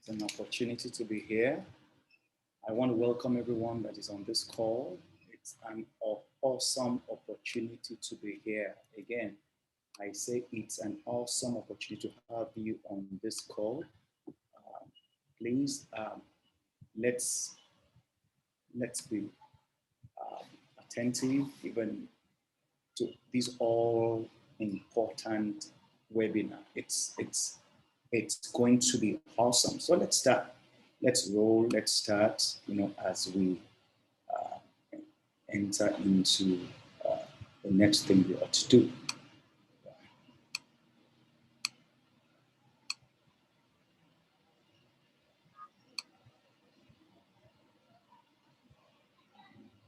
It's an opportunity to be here. I want to welcome everyone that is on this call. It's an awesome opportunity to be here. Again, I say it's an awesome opportunity to have you on this call. Please, let's be attentive even to this all important webinar. It's going to be awesome. So let's start. Let's roll. Let's start. As we enter into the next thing we ought to do.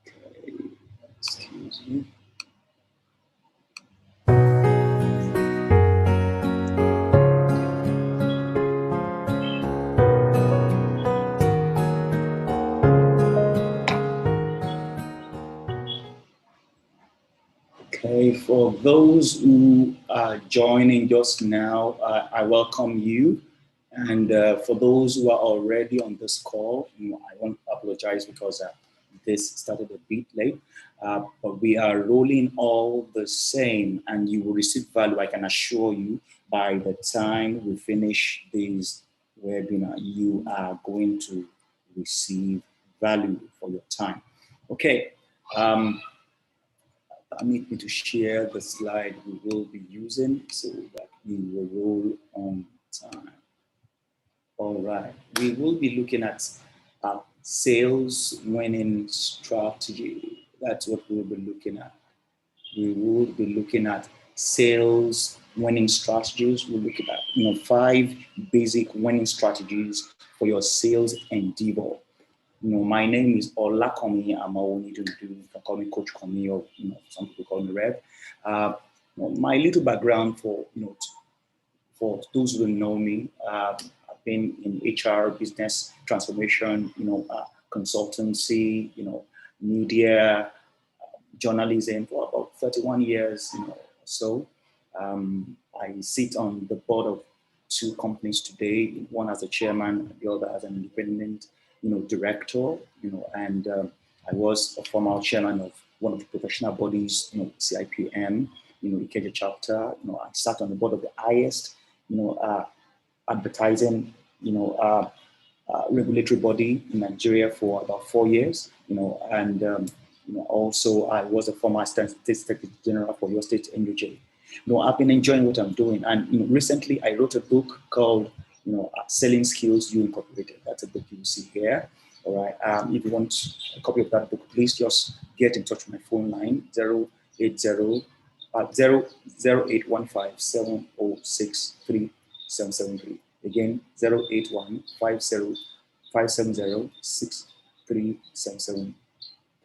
Okay. Excuse me. Okay, for those who are joining just now, I welcome you. And for those who are already on this call, I want to apologize because this started a bit late, but we are rolling all the same, and you will receive value, I can assure you, by the time we finish this webinar, you are going to receive value for your time. Okay. Permit me to share the slide we will be using so that we will roll on time. All right, we will be looking at sales winning strategy. That's what we'll be looking at. We will be looking at sales winning strategies. We'll look at 5 basic winning strategies for your sales endeavor. My name is Olakanmi Amoo-Onidundu. You can call me Coach Komi, or some people call me Rev. My little background for those who don't know me, I've been in HR, business transformation, consultancy, media, journalism for about 31 years, or so. I sit on the board of 2 companies today. One as a chairman, the other as an independent director, and I was a former chairman of one of the professional bodies, CIPM, Untitled Chapter. I sat on the board of the highest, advertising, regulatory body in Nigeria for about 4 years, and also I was a former Assistant Secretary General for your state NUJ. I've been enjoying what I'm doing, and recently I wrote a book called Selling Skills You Incorporated. That's a book you see here. All right. If you want a copy of that book, please just get in touch with my phone line 0815-706-3773. Again, 081-570-570-6377.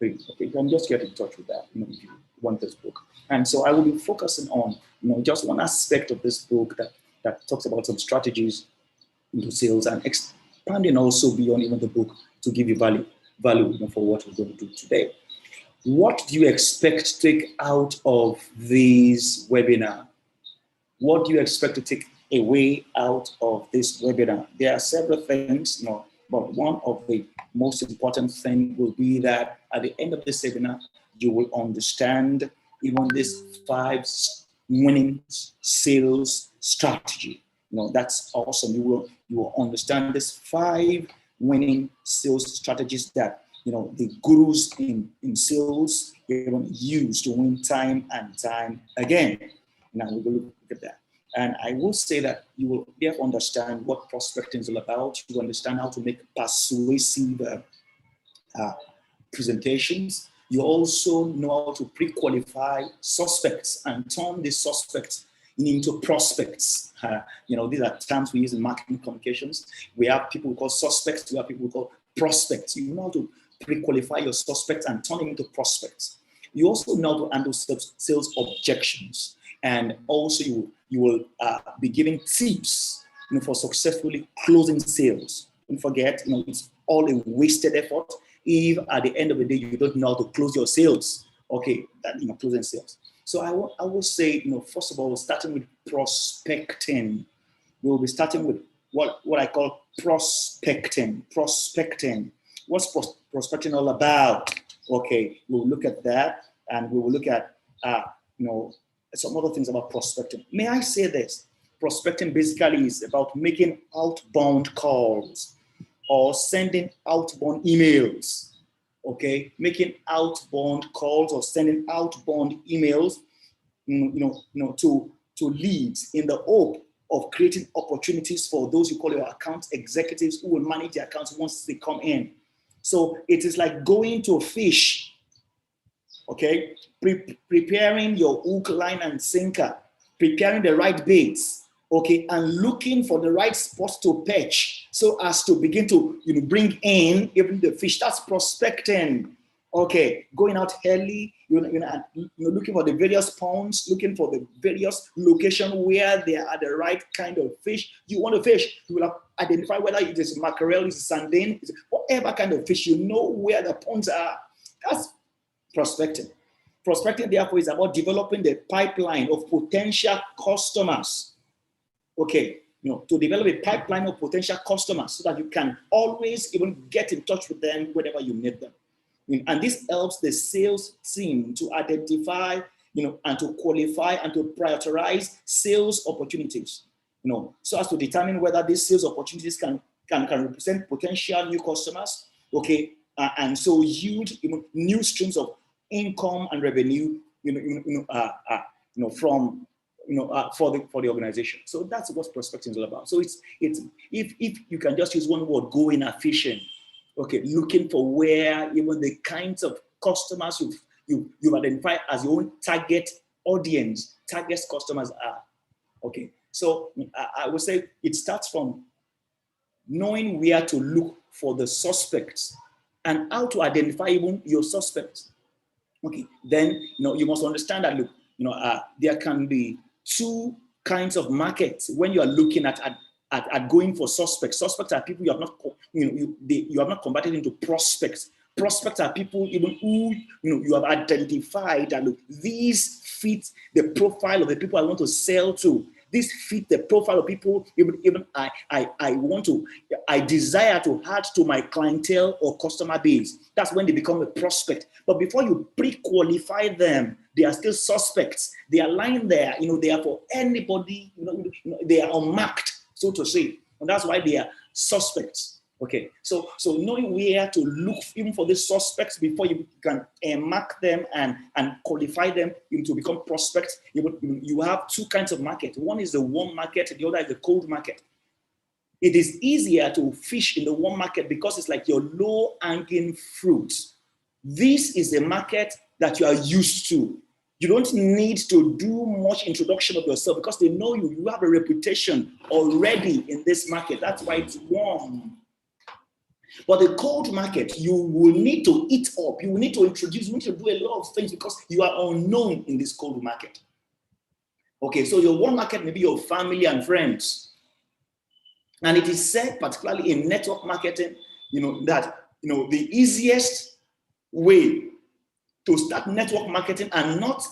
Okay, you can just get in touch with that if you want this book. And so I will be focusing on just one aspect of this book that talks about some strategies into sales, and expanding also beyond even the book to give you value for what we're going to do today. What do you expect to take out of this webinar? What do you expect to take away out of this webinar? There are several things, but one of the most important things will be that at the end of this webinar, you will understand even this 5 winning sales strategy. That's awesome. You will understand this 5 winning sales strategies that the gurus in sales use to win time and time again. Now we will look at that. And I will say that you will be able to understand what prospecting is all about. You understand how to make persuasive presentations. You also know how to pre-qualify suspects and turn these suspects into prospects. These are terms we use in marketing communications. We have people we call suspects, we have people we call prospects. You know how to pre-qualify your suspects and turn them into prospects. You also know how to handle sales objections, and also you will be giving tips for successfully closing sales. Don't forget, it's all a wasted effort if at the end of the day you don't know how to close your sales. Okay, that closing sales. So I will say, first of all, starting with prospecting. We'll be starting with what I call prospecting. What's prospecting all about? Okay, we'll look at that, and we will look at some other things about prospecting. May I say this? Prospecting basically is about making outbound calls or sending outbound emails. Okay, making outbound calls or sending outbound emails, to leads in the hope of creating opportunities for those you call your account executives who will manage the accounts once they come in. So it is like going to fish, okay? Preparing your hook, line, and sinker, preparing the right baits, okay, and looking for the right spots to catch so as to begin to bring in even the fish. That's prospecting. Okay, going out early, looking for the various ponds, looking for the various locations where there are the right kind of fish you want to fish. You will identify whether it is mackerel, it's sardine, whatever kind of fish. You know where the ponds are. That's prospecting. Prospecting, therefore, is about developing the pipeline of potential customers. Okay, to develop a pipeline of potential customers so that you can always even get in touch with them whenever you need them. And this helps the sales team to identify, and to qualify and to prioritize sales opportunities, so as to determine whether these sales opportunities can represent potential new customers, okay, and so yield new streams of income and revenue, from for the organization. So that's what prospecting is all about. So it's if you can just use one word, going a fishing. Okay, looking for where even the kinds of customers you've identified as your own target audience, target customers are. Okay, so I would say it starts from knowing where to look for the suspects and how to identify even your suspects. Okay, then you must understand that there can be two kinds of markets when you are looking at going for suspects. Suspects are people you have not you have not converted into prospects. Prospects are people even who you have identified that these fit the profile of the people I want to sell to. This fit the profile of people even I desire to add to my clientele or customer base. That's when they become a prospect. But before you pre-qualify them, they are still suspects. They are lying there. They are for anybody. They are unmarked, so to say, and that's why they are suspects. Okay, so knowing where to look even for these suspects before you can mark them and qualify them to become prospects. You have two kinds of market. One is the warm market, the other is the cold market. It is easier to fish in the warm market because it's like your low-hanging fruit. This is a market that you are used to. You don't need to do much introduction of yourself because they know you. You have a reputation already in this market. That's why it's warm. But the cold market, you will need to eat up. You will need to introduce, you need to do a lot of things because you are unknown in this cold market. Okay, so your warm market may be your family and friends. And it is said, particularly in network marketing, that the easiest way to start network marketing and not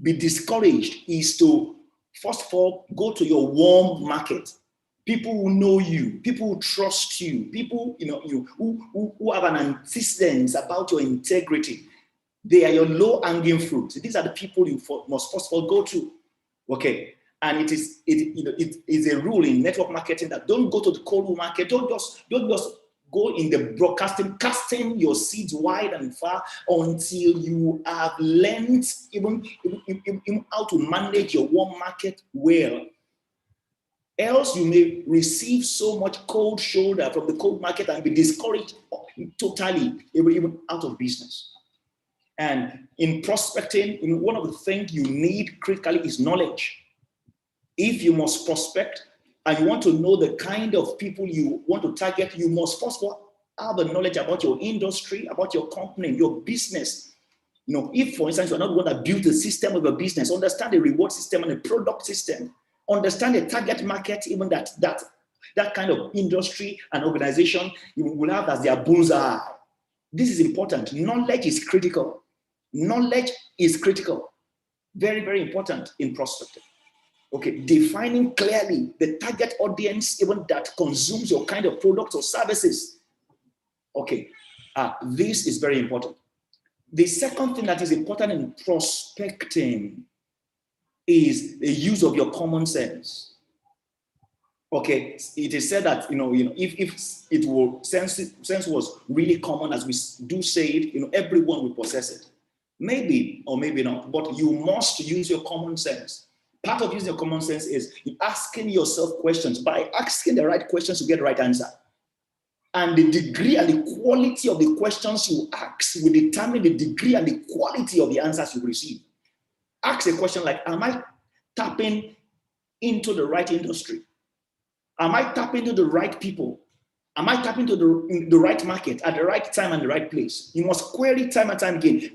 be discouraged is to, first of all, go to your warm market. People who know you, people who trust you, people who have an antecedent about your integrity. They are your low-hanging fruit. These are the people you must first of all go to. Okay, and it is a rule in network marketing that don't go to the cold market. Don't just go in the broadcasting, casting your seeds wide and far until you have learned even how to manage your warm market well. Else you may receive so much cold shoulder from the cold market and be discouraged totally, even out of business. And in prospecting, one of the things you need critically is knowledge. If you must prospect and you want to know the kind of people you want to target, you must first of all have the knowledge about your industry, about your company, your business. If, for instance, you're not going to build the system of a business, understand the reward system and the product system. Understand the target market, even that kind of industry and organization you will have as their bullseye. This is important. Knowledge is critical. Knowledge is critical. Very, very important in prospecting. Okay, defining clearly the target audience, even that consumes your kind of product or services. Okay, this is very important. The second thing that is important in prospecting is the use of your common sense. Okay, it is said that if it were sense was really common, as we do say it, everyone will possess it. Maybe or maybe not, but you must use your common sense. Part of using your common sense is asking yourself questions. By asking the right questions, you get the right answer. And the degree and the quality of the questions you ask will determine the degree and the quality of the answers you receive. Ask a question like, am I tapping into the right industry? Am I tapping into the right people? Am I tapping into the right market at the right time and the right place? You must query time and time again.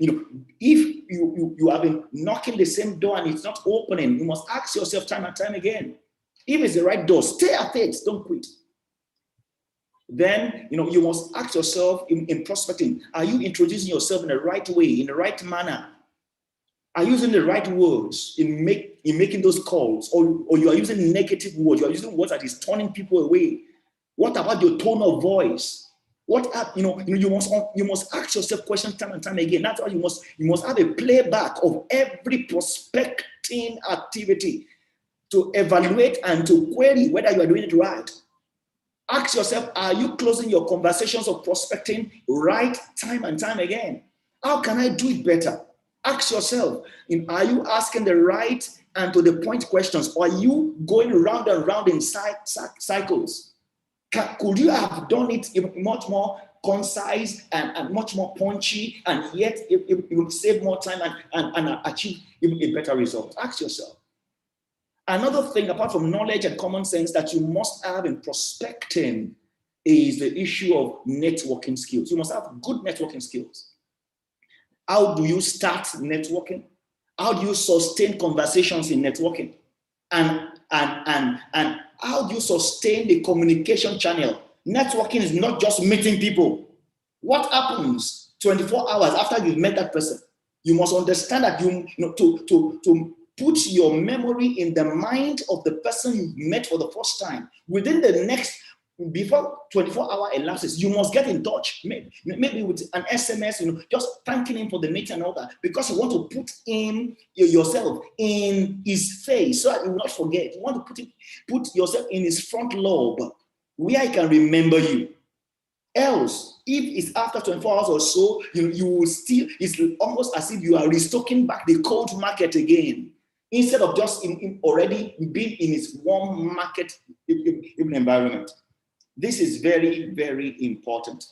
If you have been knocking the same door and it's not opening, you must ask yourself time and time again. If it's the right door, stay at it, don't quit. Then you must ask yourself in prospecting, are you introducing yourself in the right way, in the right manner? Are you using the right words in making those calls, or you are using negative words? You are using words that is turning people away. What about your tone of voice? You must ask yourself questions time and time again. That's why you must have a playback of every prospecting activity to evaluate and to query whether you are doing it right. Ask yourself, are you closing your conversations of prospecting right time and time again? How can I do it better? Ask yourself, are you asking the right and to the point questions, or are you going round and round in cycles? Could you have done it much more concise and much more punchy, and yet it will save more time and achieve a better result? Ask yourself. Another thing, apart from knowledge and common sense, that you must have in prospecting is the issue of networking skills. You must have good networking skills. How do you start networking? How do you sustain conversations in networking? And how do you sustain the communication channel? Networking is not just meeting people. What happens 24 hours after you've met that person? You must understand that to put your memory in the mind of the person you met for the first time. Before 24-hour elapses, you must get in touch, maybe with an SMS, just thanking him for the meeting and all that, because you want to put yourself in his face so that you will not forget. You want to put yourself in his front lobe where he can remember you. Else, if it's after 24 hours or so, you will still, it's almost as if you are restocking back the cold market again, instead of just already being in its warm market environment. This is very, very important.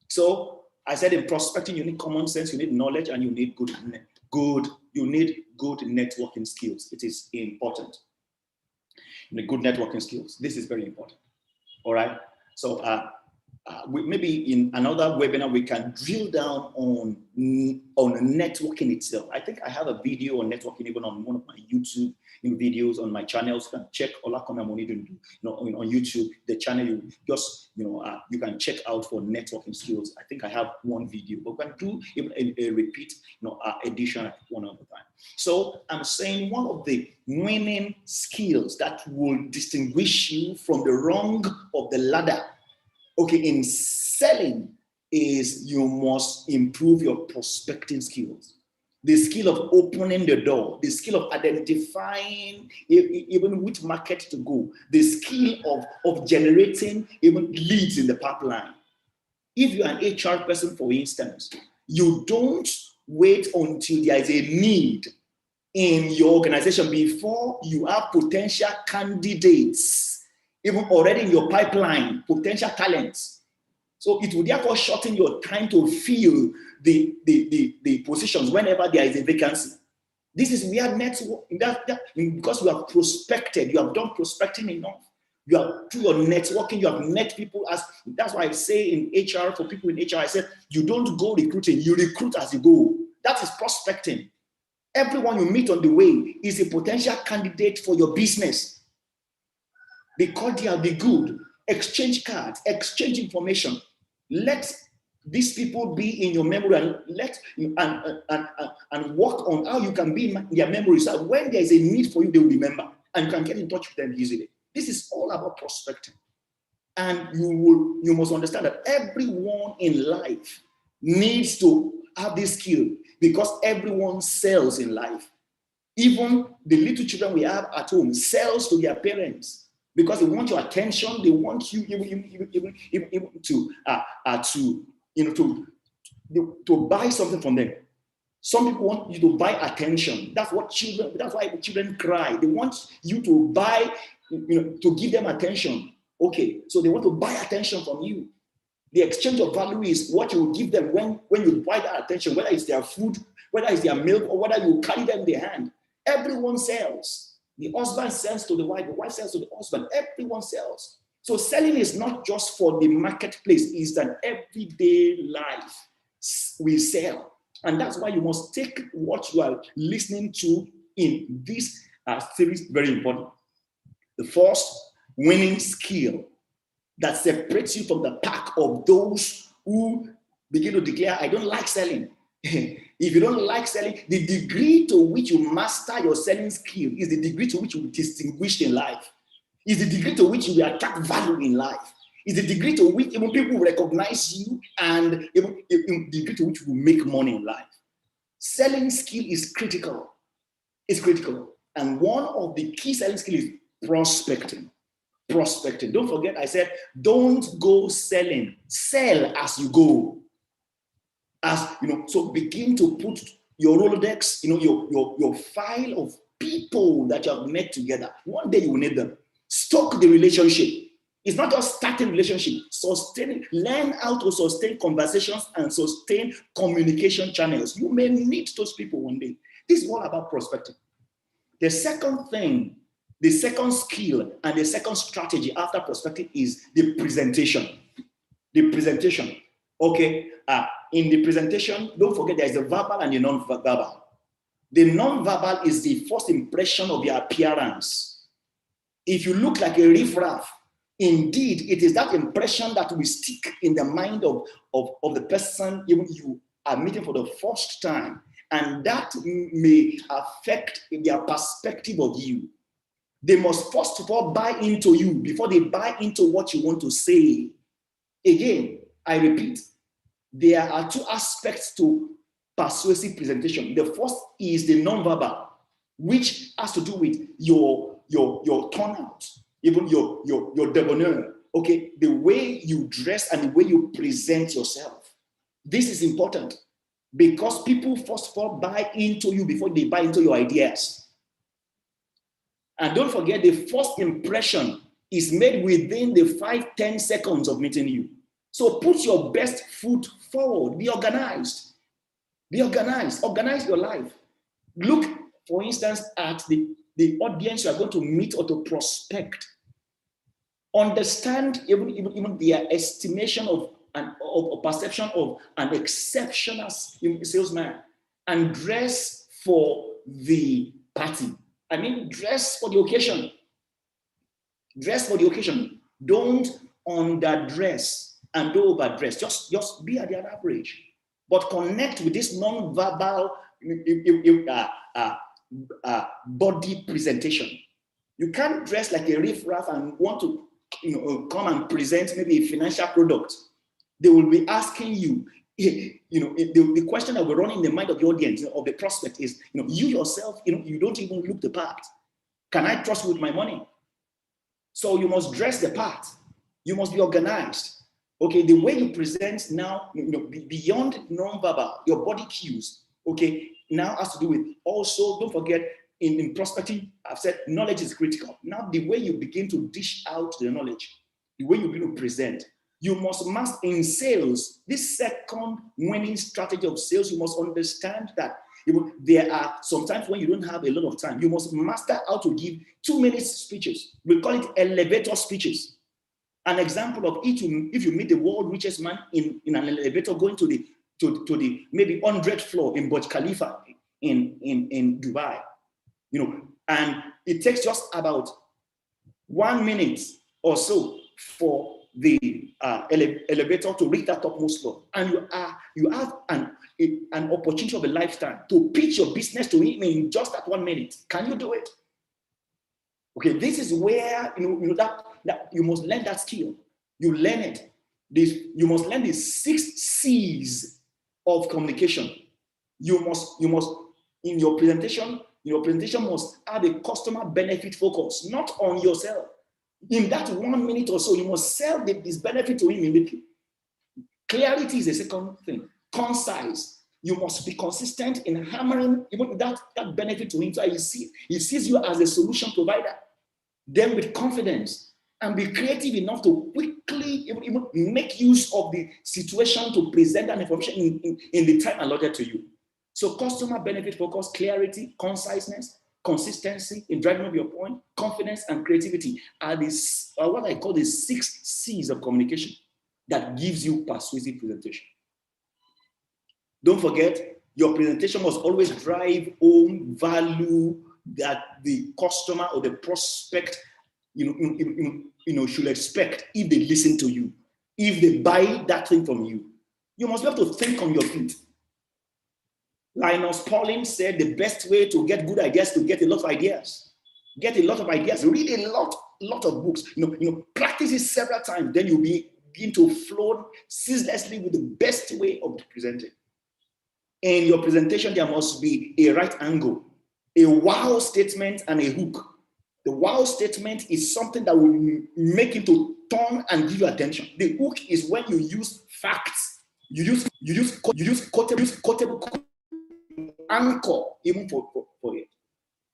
So I said in prospecting, you need common sense, you need knowledge, and you need good networking skills. It is important. You need good networking skills. This is very important. All right. So maybe in another webinar, we can drill down on networking itself. I think I have a video on networking even on one of my YouTube videos on my channels. You can check Olakanmi Amoo-Onidundu on YouTube. The channel you can check out for networking skills. I think I have one video, but we can do even a repeat edition at one other time. So I'm saying one of the winning skills that will distinguish you from the rung of the ladder, okay, in selling, is you must improve your prospecting skills. The skill of opening the door, the skill of identifying even which market to go, the skill of generating even leads in the pipeline. If you're an HR person, for instance, you don't wait until there is a need in your organization before you have potential candidates, even already in your pipeline, potential talents. So it will therefore shorten your time to fill the positions whenever there is a vacancy. This is where network, because you have prospected, you have done prospecting enough. You have, through your networking, you have met people. That's why I say in HR, for people in HR, I said, you don't go recruiting, you recruit as you go. That is prospecting. Everyone you meet on the way is a potential candidate for your business. Be cordial, be good, exchange cards, exchange information. Let these people be in your memory and work on how you can be in their memory, so that when there is a need for you, they will remember. and you can get in touch with them easily. This is all about prospecting. And you must understand that everyone in life needs to have this skill, because everyone sells in life. Even the little children we have at home sells to their parents because they want your attention. They want you even to buy something from them. Some people want you to buy attention. That's why children cry. They want you to buy, to give them attention. Okay, so they want to buy attention from you. The exchange of value is what you will give them when you buy that attention, whether it's their food, whether it's their milk, or whether you carry them in their hand. Everyone sells. The husband sells to the wife sells to the husband. Everyone sells. So selling is not just for the marketplace, it's an everyday life. We sell. And that's why you must take what you are listening to in this series very important. The first winning skill that separates you from the pack of those who begin to declare, I don't like selling. If you don't like selling, the degree to which you master your selling skill is the degree to which you will be distinguished in life. Is the degree to which you will attract value in life. Is the degree to which even people will recognize you, and even the degree to which you will make money in life. Selling skill is critical. It's critical. And one of the key selling skills is prospecting. Prospecting. Don't forget, I said, don't go selling. Sell as you go. So begin to put your Rolodex, your file of people that you have met together. One day you will need them. Stock the relationship. It's not just starting relationship. Learn how to sustain conversations and sustain communication channels. You may need those people one day. This is all about prospecting. The second thing, the second skill and the second strategy after prospecting is the presentation. The presentation. Okay. In the presentation, don't forget there is the verbal and the non-verbal. The non-verbal is the first impression of your appearance. If you look like a riffraff, indeed, it is that impression that will stick in the mind of the person even you are meeting for the first time. And that may affect their perspective of you. They must first of all buy into you before they buy into what you want to say. Again, I repeat, there are two aspects to persuasive presentation. The first is the nonverbal, which has to do with your turnout, even your debonair, okay, the way you dress and the way you present yourself. This is important because people first of all buy into you before they buy into your ideas. And don't forget, the first impression is made within the 5-10 seconds of meeting you. So put your best foot forward. Be organized. Be organized. Organize your life. Look, for instance, at the audience you are going to meet or to prospect. Understand even their estimation of perception of an exceptional salesman, and dress for the party. I mean, dress for the occasion. Dress for the occasion. Don't underdress and don't overdress. Just be at the average. But connect with this non-verbal body presentation. You can't dress like a riffraff and want to come and present maybe a financial product. They will be asking you, the question that will run in the mind of the audience, of the prospect is, you yourself, you don't even look the part. Can I trust you with my money? So you must dress the part. You must be organized. Okay, the way you present now, beyond nonverbal, your body cues, okay, now has to do with also, don't forget, in prospecting, I've said knowledge is critical. Now, the way you begin to dish out the knowledge, the way you begin to present, you must master in sales. This second winning strategy of sales, you must understand that there are sometimes when you don't have a lot of time, you must master how to give 2-minute speeches. We call it elevator speeches. An example of it, if you meet the world richest man in an elevator going to the maybe 100th floor in Burj Khalifa in Dubai, and it takes just about 1 minute or so for the elevator to reach that topmost floor, and you have an opportunity of a lifetime to pitch your business to him in just that 1 minute. Can you do it? Okay, this is where that you must learn that skill. You learn it. You must learn the 6 C's of communication. You must in your presentation must have a customer benefit focus, not on yourself. In that 1 minute or so, you must sell this benefit to him immediately. Clarity is the second thing. Concise. You must be consistent in hammering even that benefit to him, so he sees you as a solution provider. Then with confidence, and be creative enough to quickly even make use of the situation to present that information in the time allotted to you. So customer benefit focus, clarity, conciseness, consistency in driving up your point, confidence, and creativity are what I call the 6 C's of communication that gives you persuasive presentation. Don't forget, your presentation must always drive home value that the customer or the prospect should expect if they listen to you, if they buy that thing from you. You must be able to think on your feet. Linus Pauling said the best way to get good ideas is to get a lot of ideas. Get a lot of ideas, read a lot of books, practice it several times, then you'll begin to flow ceaselessly with the best way of presenting. In your presentation, there must be a right angle, a wow statement, and a hook. The wow statement is something that will make you to turn and give you attention. The hook is when you use facts. You use quotable anchor even for it.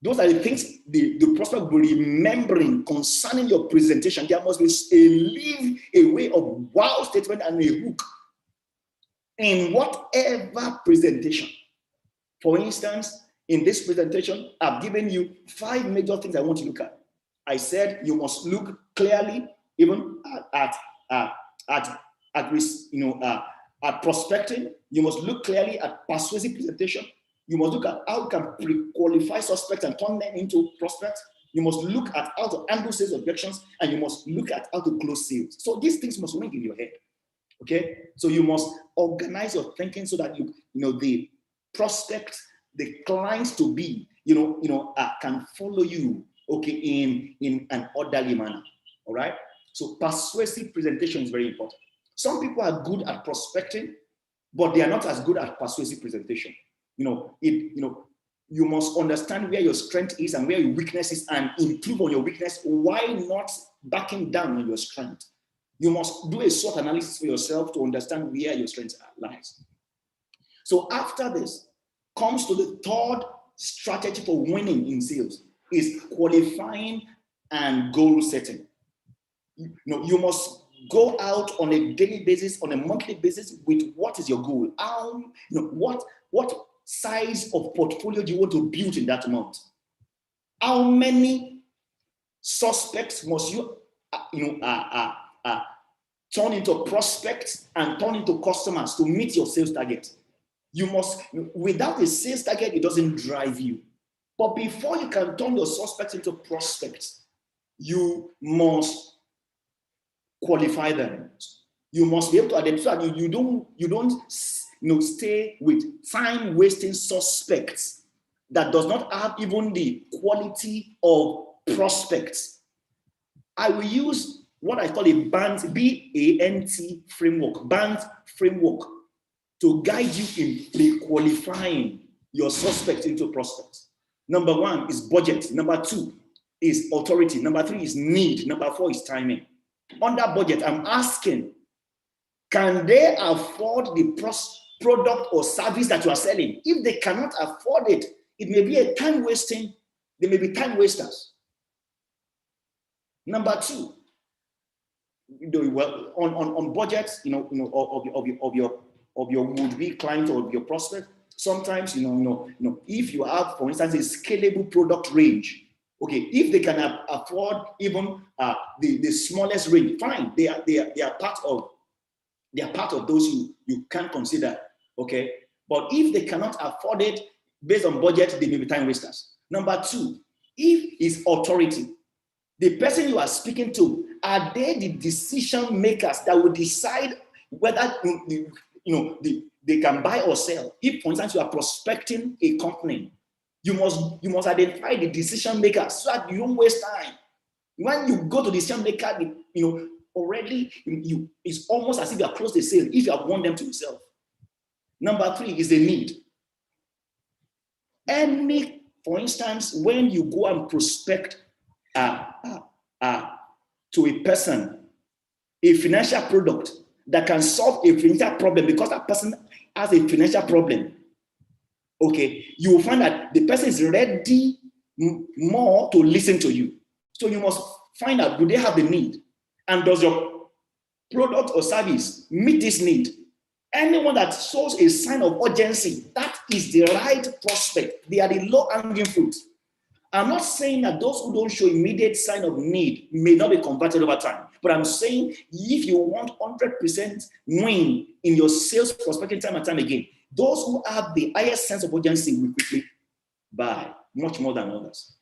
Those are the things the prospect will be remembering concerning your presentation. There must be a way of wow statement and a hook in whatever presentation. For instance, in this presentation, I've given you 5 major things I want to look at. I said you must look clearly even at prospecting. You must look clearly at persuasive presentation. You must look at how you can pre-qualify suspects and turn them into prospects. You must look at how to handle sales objections, and you must look at how to close sales. So these things must ring in your head. Okay, so you must organize your thinking so that the prospects, the clients to be, can follow you, okay, in an orderly manner. All right. So persuasive presentation is very important. Some people are good at prospecting, but they are not as good at persuasive presentation. You must understand where your strength is and where your weakness is, and improve on your weakness. Why not backing down on your strength? You must do a SWOT analysis for yourself to understand where your strength lies. So after this comes to the third strategy for winning in sales is qualifying and goal setting. You must go out on a daily basis, on a monthly basis with what is your goal? What size of portfolio do you want to build in that month? How many suspects must you turn into prospects and turn into customers to meet your sales target? You must, without a sales target, it doesn't drive you. But before you can turn your suspects into prospects, you must qualify them. You must be able to identify. You don't stay with time-wasting suspects that does not have even the quality of prospects. I will use what I call a BANT, B-A-N-T framework, BANT framework, to guide you in pre-qualifying your suspects into prospects. Number 1 is budget. Number 2 is authority. Number 3 is need. Number 4 is timing. Under budget, I'm asking, can they afford the product or service that you are selling? If they cannot afford it, it may be a time wasting. They may be time wasters. Number 2, well, on budgets, of your would-be client or your prospect. Sometimes, if you have, for instance, a scalable product range, okay, if they can afford even the smallest range, fine. They are part of those you can consider, okay. But if they cannot afford it based on budget, they may be time wasters. Number 2, if it's authority, the person you are speaking to, are they the decision makers that will decide whether they can buy or sell? If, for instance, you are prospecting a company, You must identify the decision makers so that you don't waste time. When you go to the decision maker, already it's almost as if you are close to the sale if you have won them to yourself. Number 3 is the need. For instance, when you go and prospect to a person a financial product that can solve a financial problem because that person has a financial problem, okay, you will find that the person is ready more to listen to you. So you must find out, do they have the need? And does your product or service meet this need? Anyone that shows a sign of urgency, that is the right prospect. They are the low-hanging fruit. I'm not saying that those who don't show immediate sign of need may not be converted over time, but I'm saying if you want 100% win in your sales prospecting time and time again, those who have the highest sense of urgency will quickly buy much more than others.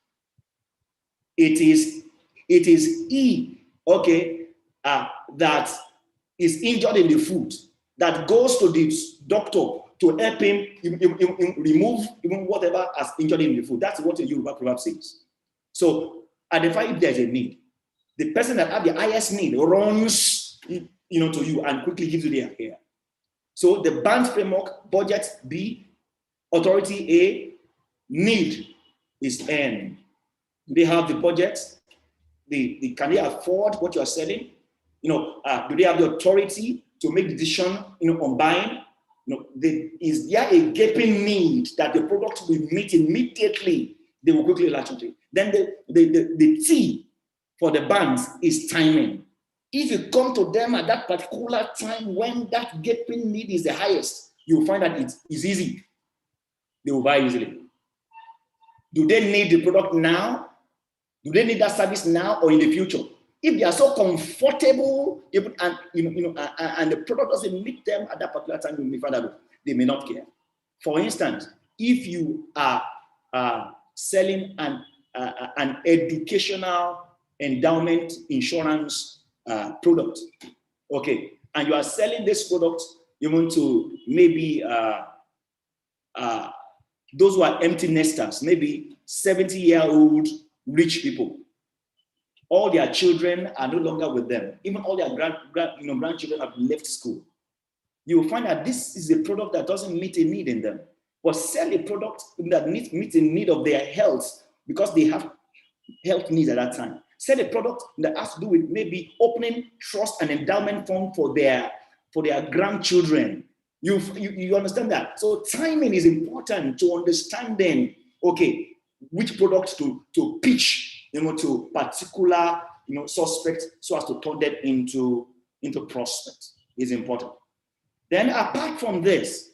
It is he, okay, that is injured in the foot, that goes to the doctor to help him remove even whatever has injured him in the foot. That's what the Yoruba proverb says. So identify if there's a need. The person that has the highest need runs to you and quickly gives you their care. So the band framework, budget B, authority A, need is N. Do they have the budget? Can they afford what you are selling? Do they have the authority to make decision on buying? Is there a gaping need that the product will meet immediately? They will quickly latch onto it. Then the T for the bands is timing. If you come to them at that particular time when that gaping need is the highest, you'll find that it's easy. They will buy easily. Do they need the product now? Do they need that service now or in the future? If they are so comfortable, and the product doesn't meet them at that particular time, you may find that they may not care. For instance, if you are selling an educational endowment insurance product, okay, and you are selling this product even to maybe those who are empty nesters, maybe 70-year-old rich people. All their children are no longer with them. Even all their grandchildren have left school. You will find that this is a product that doesn't meet a need in them. But sell a product that meets a need of their health because they have health needs at that time. Sell a product that has to do with maybe opening trust and endowment fund for their grandchildren. You understand that? So timing is important to understand then, okay, which products to pitch to particular suspects so as to turn them into prospects is important. Then apart from this,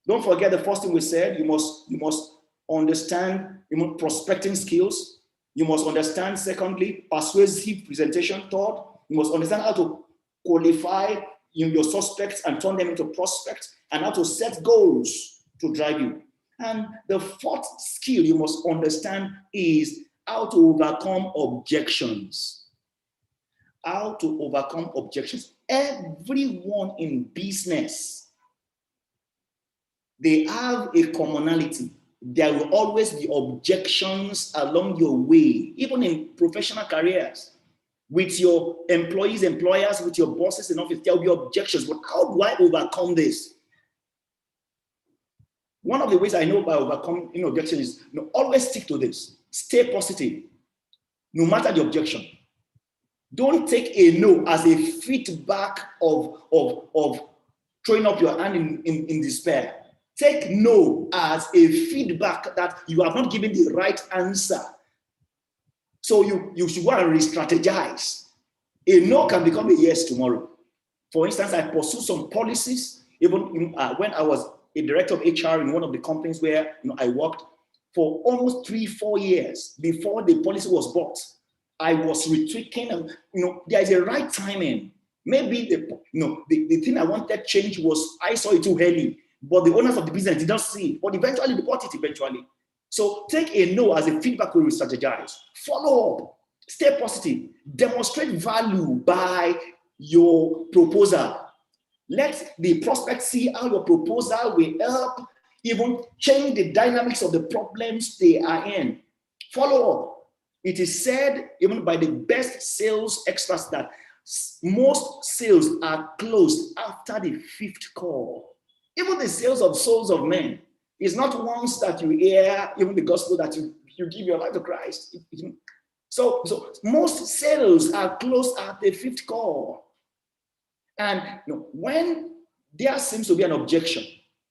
don't forget the first thing we said, you must understand prospecting skills. You must understand, secondly, persuasive presentation. Third, you must understand how to qualify your suspects and turn them into prospects, and how to set goals to drive you. And the fourth skill you must understand is how to overcome objections. How to overcome objections. Everyone in business, they have a commonality. There will always be objections along your way, even in professional careers. With your employees, employers, with your bosses in office, there will be objections. But how do I overcome this? One of the ways I know by overcoming objection is always stick to this. Stay positive, no matter the objection. Don't take a no as a feedback of throwing up your hand in despair. Take no as a feedback that you have not given the right answer. So you should go and re-strategize. A no can become a yes tomorrow. For instance, I pursued some policies, even when I was a director of HR in one of the companies where I worked for almost 3-4 years before the policy was bought. I was retweaking, and there is a right timing. Maybe the thing I wanted change was I saw it too early, but the owners of the business did not see it. But eventually they bought it eventually. So take a no as a feedback where you strategize. Follow up. Stay positive. Demonstrate value by your proposal. Let the prospect see how your proposal will help even change the dynamics of the problems they are in. Follow up. It is said, even by the best sales experts, that most sales are closed after the 5th call. Even the sales of souls of men is not once that you hear even the gospel that you give your life to Christ. So most sales are closed at the 5th call. And when there seems to be an objection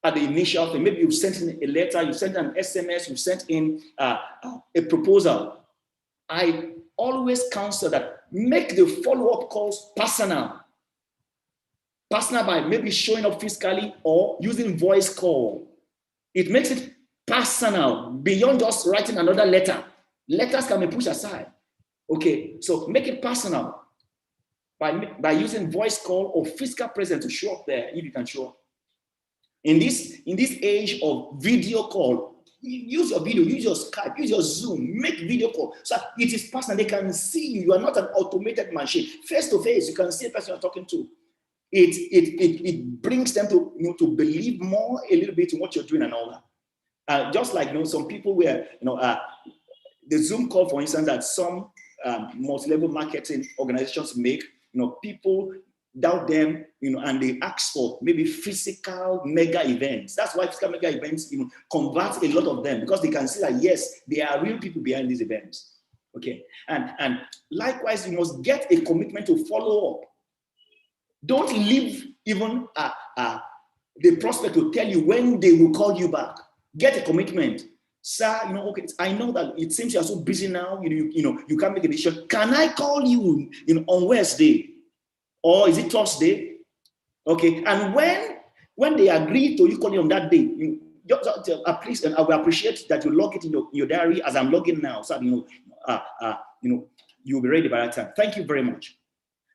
at the initial thing, maybe you've sent in a letter, you sent an SMS, you sent in a proposal, I always counsel that make the follow-up calls personal. Personal by maybe showing up physically or using voice call. It makes it personal beyond just writing another letter. Letters can be pushed aside. Okay, so make it personal by using voice call or physical presence to show up there if you can show up. In this age of video call, use your video, use your Skype, use your Zoom, make video call. So it is personal. They can see you. You are not an automated machine. Face to face, you can see the person you're talking to. It brings them to believe more a little bit in what you're doing and all that. Just like some people where the Zoom call, for instance, that some multi-level marketing organizations make, people doubt them, and they ask for maybe physical mega events. That's why physical mega events, convert a lot of them, because they can see that yes, there are real people behind these events. Okay, and likewise, you must get a commitment to follow up. Don't leave even the prospect to tell you when they will call you back. Get a commitment. Sir, okay, I know that it seems you're so busy now, you can't make a decision. Can I call you on Wednesday? Or is it Thursday? Okay, and when they agree to you calling on that day, please, I will appreciate that you log it in your diary as I'm logging now, so you'll be ready by that time. Thank you very much.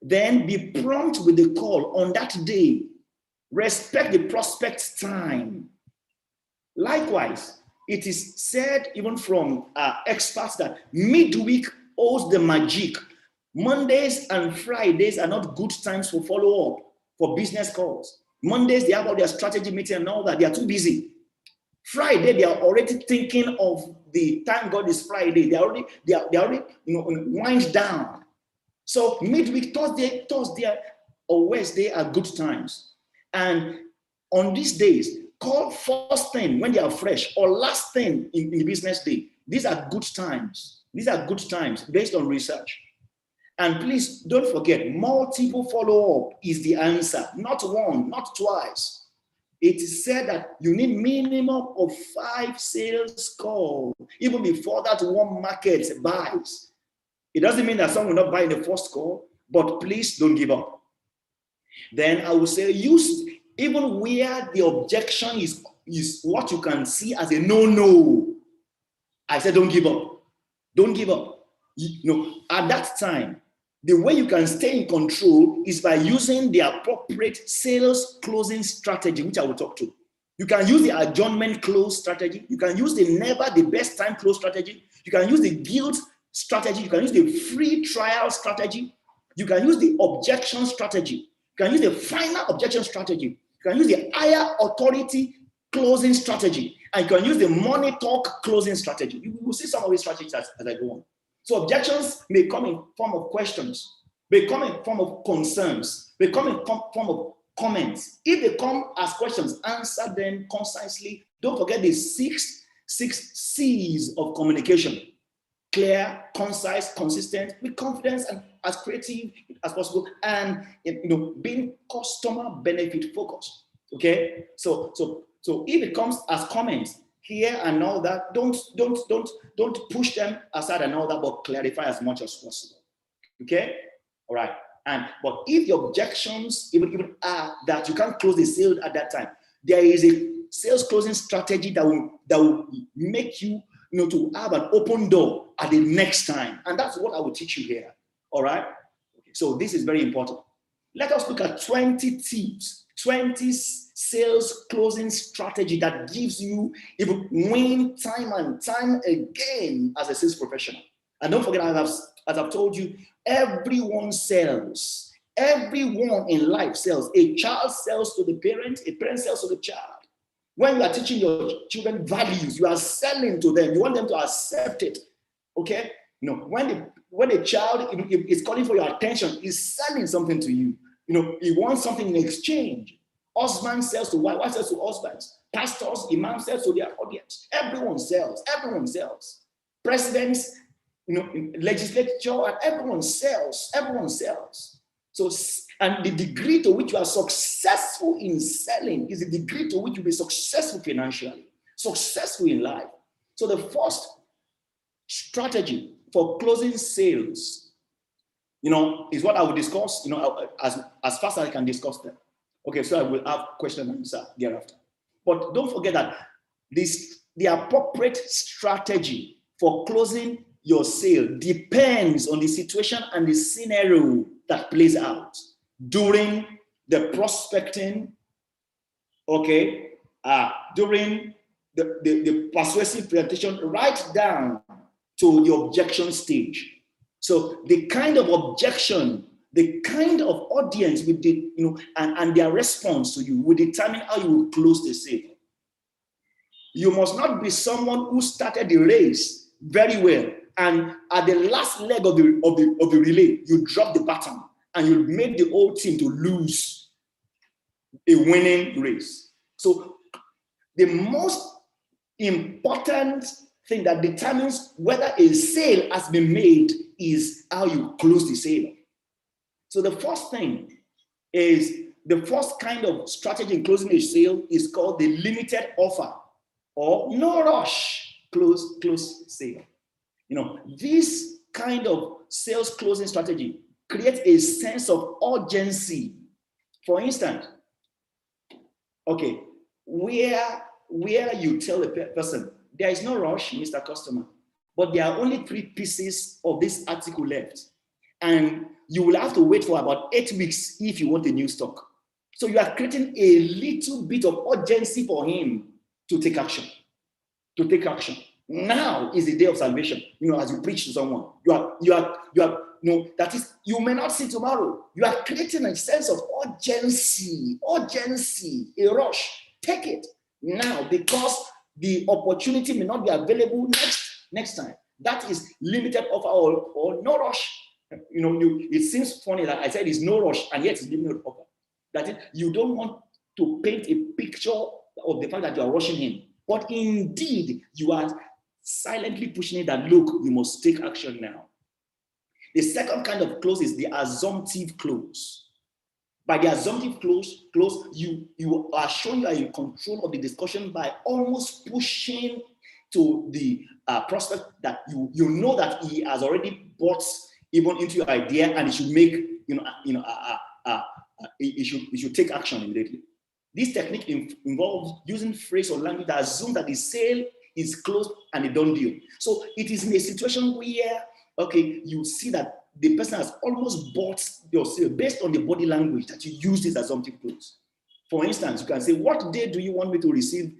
Then be prompt with the call on that day. Respect the prospect's time. Likewise, it is said even from experts that midweek owes the magic. Mondays and Fridays are not good times for follow-up, for business calls. Mondays, they have all their strategy meeting and all that. They are too busy. Friday, they are already thinking of the time God is Friday. They are already wind down. So midweek, Thursday or Wednesday are good times. And on these days, call first thing when they are fresh or last thing in the business day. These are good times. These are good times based on research. And please don't forget, multiple follow-up is the answer. Not one, not twice. It is said that you need minimum of 5 sales calls even before that one market buys. It doesn't mean that someone will not buy in the first call, but please don't give up. Then I will say use even where the objection is what you can see as a no. I said don't give up. Don't give up. At that time, the way you can stay in control is by using the appropriate sales closing strategy, which I will talk to. You can use the adjournment close strategy. You can use the never the best time close strategy. You can use the guilt strategy. You can use the free trial strategy. You can use the objection strategy. You can use the final objection strategy. You can use the higher authority closing strategy. And you can use the money talk closing strategy. You will see some of these strategies as I go on. So objections may come in form of questions, may come in form of concerns, may come in form of comments. If they come as questions, answer them concisely. Don't forget the six C's of communication: clear, concise, consistent, with confidence, and as creative as possible, and being customer benefit focused. Okay, so if it comes as comments here and all that, don't push them aside and all that, but clarify as much as possible. Okay, all right. But if the objections even are that you can't close the sale at that time, there is a sales closing strategy that will make you to have an open door at the next time, and that's what I will teach you here. All right. Okay. So this is very important. Let us look at 20 tips, 20 sales closing strategy that gives you even win time and time again as a sales professional. And don't forget, as I've told you, everyone sells. Everyone in life sells. A child sells to the parent, a parent sells to the child. When you are teaching your children values, you are selling to them. You want them to accept it. Okay? You know, when a child is calling for your attention, is selling something to you. You know, he wants something in exchange. Husband sells to wife sells to husbands. Pastors, imams sells to their audience. Everyone sells. Everyone sells. Presidents, you know, legislature, and everyone sells. Everyone sells. So, and the degree to which you are successful in selling is the degree to which you'll be successful financially, successful in life. So the first strategy for closing sales, you know, is what I will discuss, you know, as fast as I can discuss them. Okay, so I will have question and answer thereafter. But don't forget that the appropriate strategy for closing your sale depends on the situation and the scenario that plays out during the prospecting, okay, during the persuasive presentation, right down to the objection stage. So the kind of objection, the kind of audience with the, you know, and their response to you will determine how you will close the sale. You must not be someone who started the race very well, and at the last leg of the relay, you drop the baton and you made the whole team to lose a winning race. So the most important thing that determines whether a sale has been made is how you close the sale. So the first thing is, the first kind of strategy in closing a sale is called the limited offer or no rush close sale. You know, this kind of sales closing strategy creates a sense of urgency. For instance, okay, where you tell a person, there is no rush, Mr. Customer, but there are only 3 pieces of this article left, and you will have to wait for about 8 weeks if you want a new stock. So you are creating a little bit of urgency for him to take action. Now is the day of salvation. You know, as you preach to someone, you are, no, that is, you may not see tomorrow. You are creating a sense of urgency, a rush. Take it now, because the opportunity may not be available next time. That is limited offer or no rush. You know, it seems funny that I said it's no rush and yet it's limited offer. That is, you don't want to paint a picture of the fact that you are rushing him, but indeed you are silently pushing it that, look, you must take action now. The second kind of close is the assumptive close. By the assumptive close, you are showing you are in control of the discussion by almost pushing to the prospect that you know that he has already bought even into your idea, and he should make, he should take action immediately. This technique involves using phrase or language that assumes that the sale is closed and a done deal. So it is in a situation where, okay, you see that the person has almost bought your sale based on the body language that you use this assumptive close. For instance, you can say, what day do you want me to receive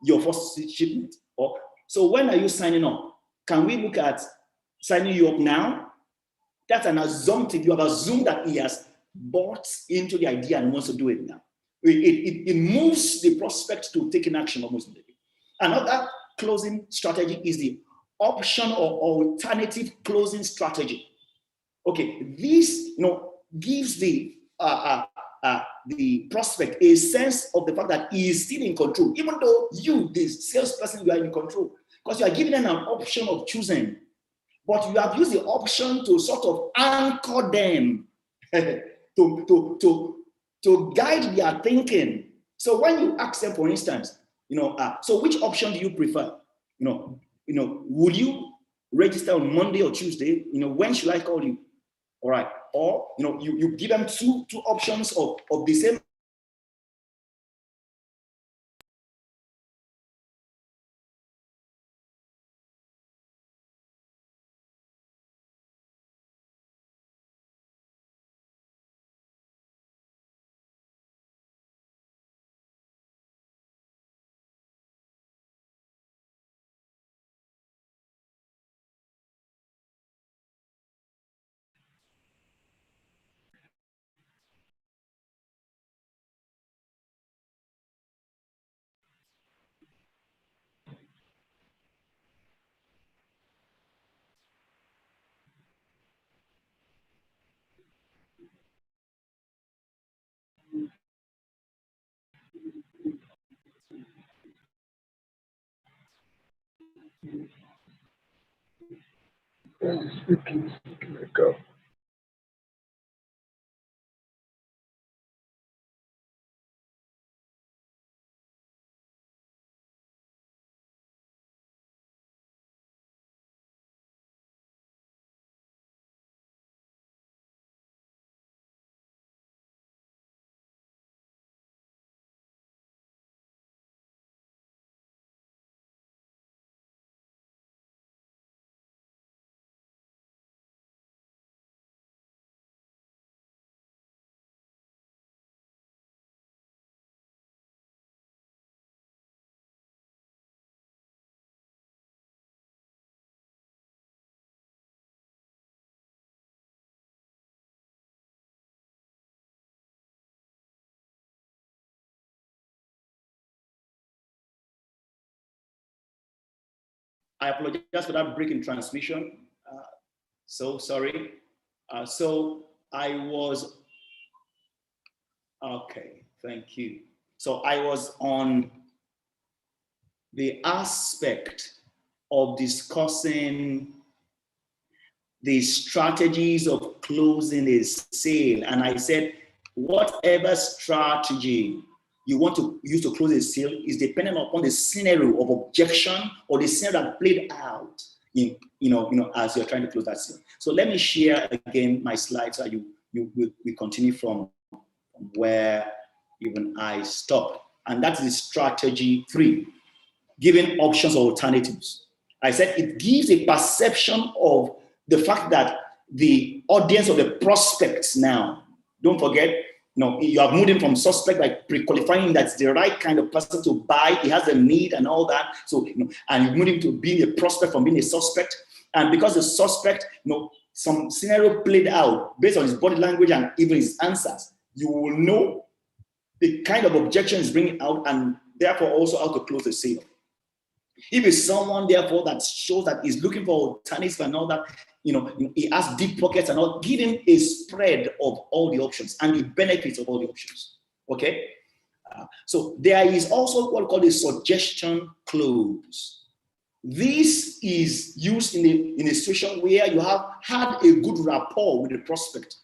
your first shipment? Or, so when are you signing up? Can we look at signing you up now? That's an assumptive. You have assumed that he has bought into the idea and wants to do it now. It moves the prospect to taking action almost immediately. Another closing strategy is the option or alternative closing strategy. Okay, this, you know, gives the prospect a sense of the fact that he is still in control, even though you, the salesperson, you are in control, because you are giving them an option of choosing, but you have used the option to sort of anchor them to guide their thinking. So when you ask them, for instance, you know, so which option do you prefer? You know, would you register on Monday or Tuesday? You know, when should I call you? All right. Or, you know, you give them two options of the same Go. I apologize for that break in transmission. So sorry. So I was, okay, thank you. So I was on the aspect of discussing the strategies of closing a sale. And I said, whatever strategy you want to use to close a sale is dependent upon the scenario of objection or the scenario that played out in, as you're trying to close that sale. So let me share again my slides so we continue from where even I stopped. And that's the strategy 3, giving options or alternatives. I said it gives a perception of the fact that the audience or the prospects now, don't forget, you have moved him from suspect by pre-qualifying that's the right kind of person to buy. He has a need and all that. So, and you moved him to being a prospect from being a suspect. And because the suspect, some scenario played out based on his body language and even his answers, you will know the kind of objection is bringing out and therefore also how to close the sale. If it's someone, therefore, that shows that he's looking for alternatives and all that, he has deep pockets and all, give him a spread of all the options and the benefits of all the options. Okay? So there is also what we call a suggestion clause. This is used in a situation where you have had a good rapport with the prospect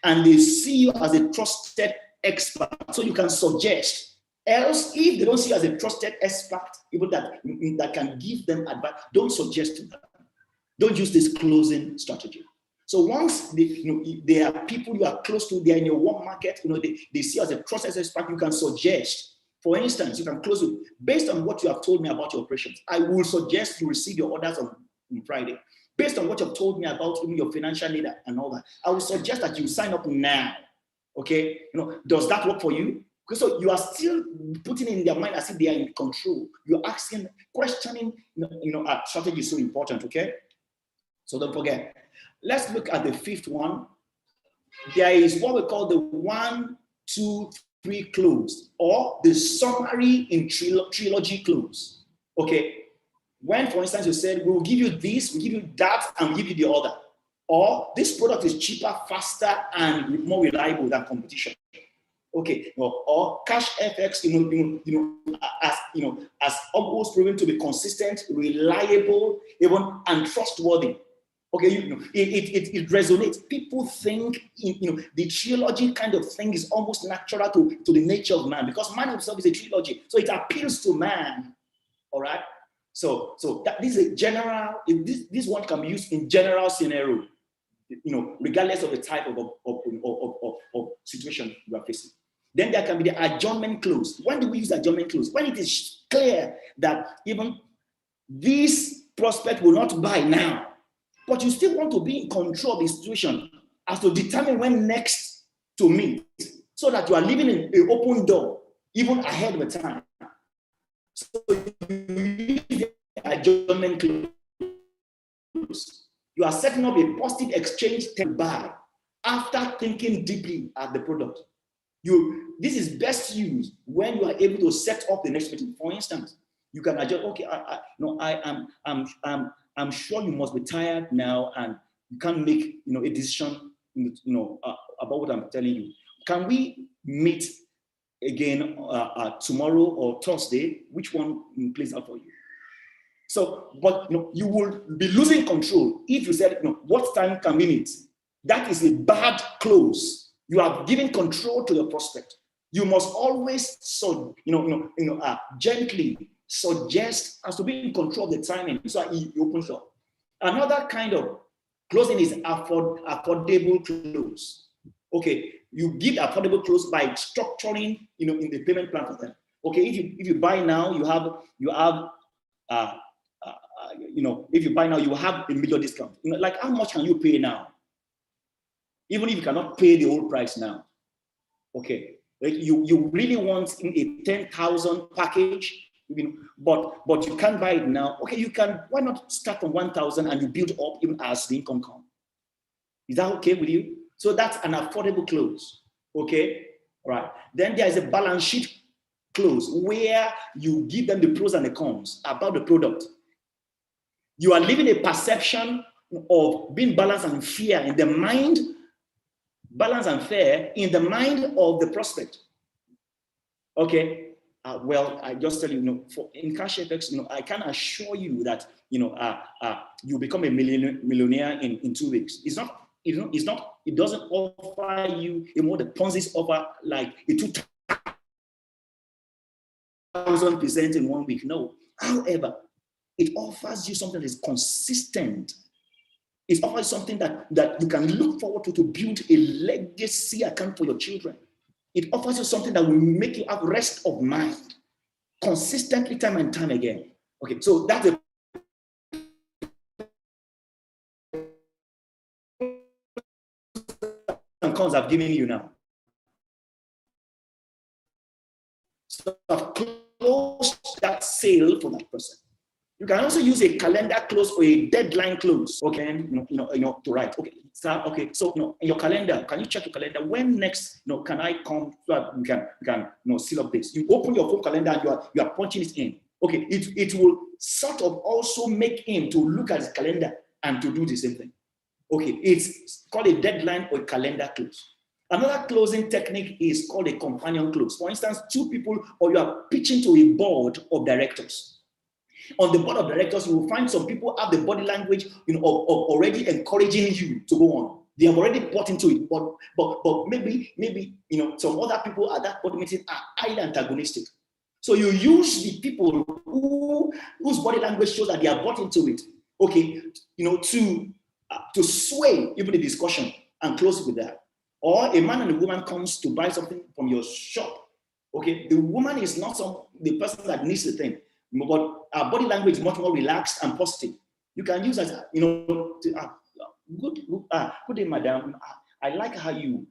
and they see you as a trusted expert, so you can suggest. Else, if they don't see you as a trusted expert, people that can give them advice, don't suggest to them. Don't use this closing strategy. So once there are people you are close to, they're in your warm market, they see you as a trusted expert, you can suggest. For instance, you can close it based on what you have told me about your operations. I will suggest you receive your orders on Friday. Based on what you've told me about even your financial need and all that, I would suggest that you sign up now. Okay, does that work for you? So you are still putting in their mind as if they are in control. You're asking, questioning, our strategy is so important, okay? So don't forget. Let's look at the 5th one. There is what we call the 1, 2, 3 close, or the summary in trilogy close. Okay, when, for instance, you said, we'll give you this, we'll give you that, and we'll give you the other. Or this product is cheaper, faster, and more reliable than competition. Okay, or cash FX, as almost proven to be consistent, reliable, even and trustworthy. Okay, it resonates. People think, the trilogy kind of thing is almost natural to the nature of man because man himself is a trilogy, so it appeals to man. All right. So this is a general. This one can be used in general scenario, regardless of the type of situation you are facing. Then there can be the adjournment clause. When do we use adjournment clause? When it is clear that even this prospect will not buy now, but you still want to be in control of the situation as to determine when next to meet, so that you are leaving an open door even ahead of the time. So you use the adjournment clause. You are setting up a positive exchange to buy after thinking deeply at the product. This is best used when you are able to set up the next meeting. For instance, you can adjust. Okay, I'm sure you must be tired now, and you can't make a decision about what I'm telling you. Can we meet again tomorrow or Thursday? Which one plays out for you? So, but you will be losing control if you said, what time can we meet? That is a bad close. You are giving control to your prospect. You must always gently suggest as to be in control of the timing so he opens up. Another kind of closing is affordable close. Okay, you give affordable close by structuring, in the payment plan for them. Okay, if you buy now, if you buy now, you have a major discount. Like how much can you pay now? Even if you cannot pay the whole price now. Okay, like you really want a 10,000 package, but you can't buy it now. Okay, you can. Why not start from 1,000 and you build up even as the income comes? Is that okay with you? So that's an affordable close. Okay, all right. Then there is a balance sheet close where you give them the pros and the cons about the product. You are leaving a perception of being balanced and fair in the mind, balance and fair in the mind of the prospect. Okay. Well, I just tell you, in Cash FX, I can assure you that you become a millionaire in 2 weeks. It doesn't offer you more the Ponzi's offer like a 2,000% in 1 week. No. However, it offers you something that is consistent. It offers something that you can look forward to build a legacy account for your children. It offers you something that will make you have rest of mind consistently, time and time again. Okay, so that's the cons I've given you now. So I've closed that sale for that person. You can also use a calendar close or a deadline close. Okay, to write. Okay, so in your calendar, can you check your calendar? When next, can I come so that we can seal up this? You open your phone calendar and you are punching it in. Okay, it will sort of also make him to look at his calendar and to do the same thing. Okay, it's called a deadline or a calendar close. Another closing technique is called a companion close. For instance, two people, or you are pitching to a board of directors. On the board of directors, you will find some people have the body language, of already encouraging you to go on. They have already bought into it, but maybe some other people at that board meeting are highly antagonistic. So you use the people whose body language shows that they are bought into it. Okay, to sway even the discussion and close with that. Or a man and a woman comes to buy something from your shop. Okay, the woman is not the person that needs the thing. But our body language is much more relaxed and positive. You can use as good day, madam. I like how you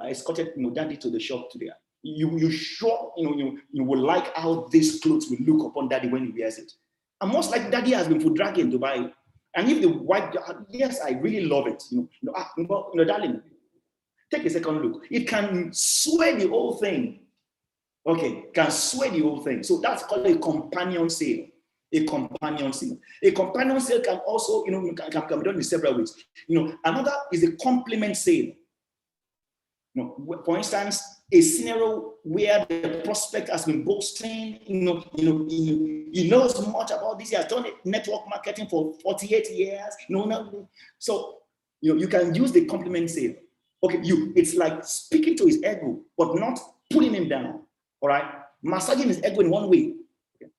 I escorted daddy to the shop today. You sure you will like how this clothes will look upon daddy when he wears it. And most like daddy has been food dragging to buy it. And if the wife, yes, I really love it. Darling, take a second look. It can sway the whole thing. Okay, can sway the whole thing. So that's called a companion sale. A companion sale. A companion sale can also, can be done in several ways. Another is a complement sale. For instance, a scenario where the prospect has been boasting, he knows much about this. He has done network marketing for 48 years. So you can use the complement sale. Okay, it's like speaking to his ego, but not pulling him down. All right, massaging his ego in one way.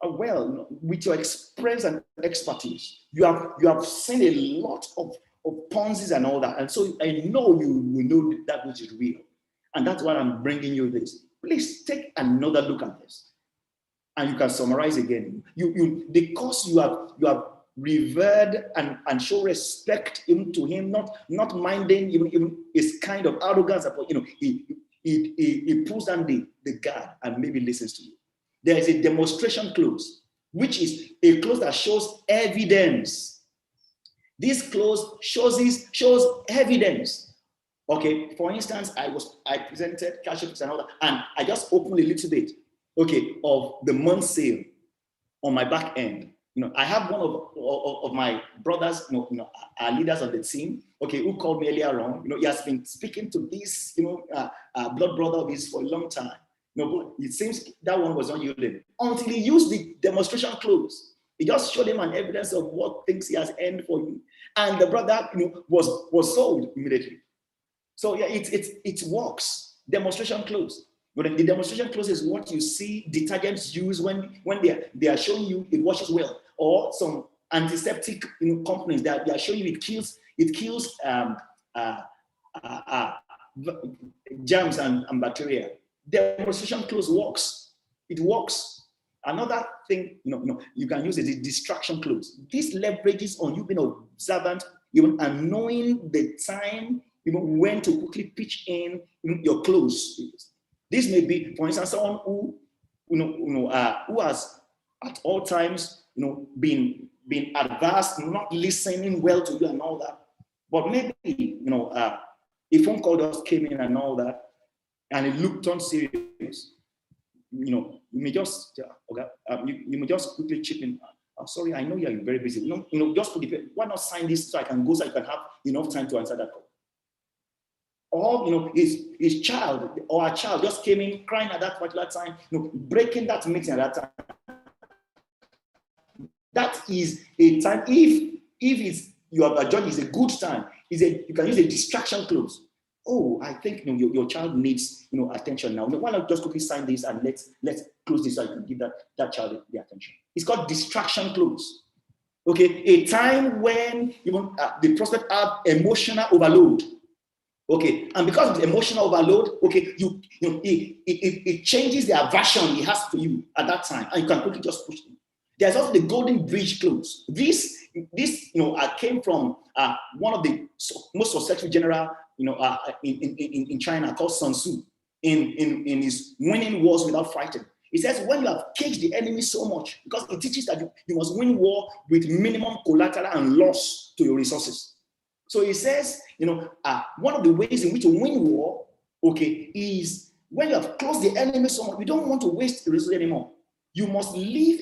Well, with your experience and expertise, you have seen a lot of Ponzi's and all that, and so I know you will know that which is real, and that's why I'm bringing you this. Please take another look at this, and you can summarize again. Because you have revered and show respect even to him, not minding even his kind of arrogance about he pulls down the guard and maybe listens to you. There is a demonstration clause, which is a clause that shows evidence. This clause shows evidence. Okay, for instance, I presented cash flows and all that, and I just opened a little bit, okay, of the month sale on my back end. I have one of my brothers, our leaders on the team, okay, who called me earlier on. He has been speaking to this, blood brother of his for a long time. But it seems that one was not yielding until he used the demonstration clause. He just showed him an evidence of what things he has earned for you. And the brother, was sold immediately. So yeah, it works. Demonstration close. But the demonstration close is what you see detergents use when they are showing you it washes well, or some antiseptic companies that they are showing you it kills germs and bacteria. Demonstration close works. It works. Another thing, you can use is the distraction close. This leverages on you being observant, and knowing the time, when to quickly pitch in your close. This may be, for instance, someone who has at all times, been adverse, not listening well to you and all that. But maybe, a phone call just came in and all that, and it looked unserious. You may just, you may just quickly chip in. Oh, sorry, I know you're very busy. Just put why not sign this so I can go, so I can have enough time to answer that call. Or, his child or a child just came in crying at that particular time, breaking that meeting at that time. That is a time, if you have a judge, is a good time, you can use a distraction clause. Oh, I think your child needs attention now. Why not just quickly sign this and let's close this so I can give that child the attention. It's called distraction clause. Okay, a time when the prospect have emotional overload. Okay, and because of emotional overload, okay, it changes the aversion he has for you at that time, and you can quickly just push him. There's also the golden bridge clause. This came from one of the most successful general in China called Sun Tzu in his winning wars without fighting. He says when you have caged the enemy so much, because it teaches that you must win war with minimum collateral and loss to your resources. So he says, one of the ways in which you win war, okay, is when you have closed the enemy so much, you don't want to waste the resources anymore. You must leave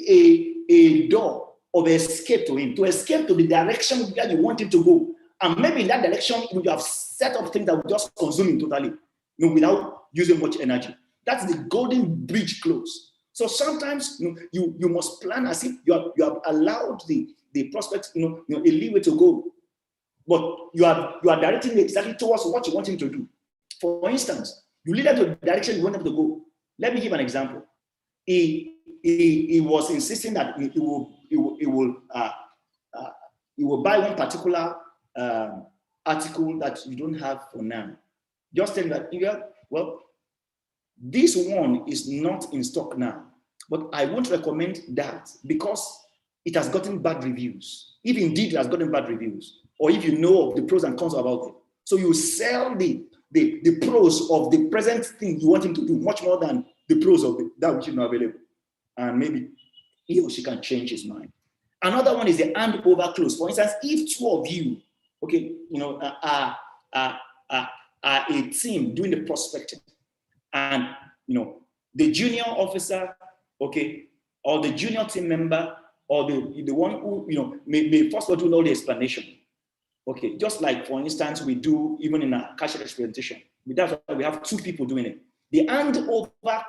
a door of escape to him, to escape to the direction where you want him to go. And maybe in that direction, you have set up things that will just consume him totally, without using much energy. That's the golden bridge clause. So sometimes you must plan as if you have allowed the prospect a leeway to go, but you are directing exactly towards what you want him to do. For instance, you lead them to the direction you want them to go. Let me give an example. He was insisting that he will buy one particular article that you don't have for now. Just tell him that, well, this one is not in stock now, but I won't recommend that because it has gotten bad reviews. If indeed it has gotten bad reviews, or if you know of the pros and cons about it. So you sell the pros of the present thing you want him to do much more than the pros of that which is not available. And maybe he or she can change his mind. Another one is the handover clause. For instance, if two of you, okay, are a team doing the prospecting, and the junior officer, okay, or the junior team member, or the one who may first of all do all the explanation. Okay, just like for instance we do even in a cashless presentation. That's why we have two people doing it. The handover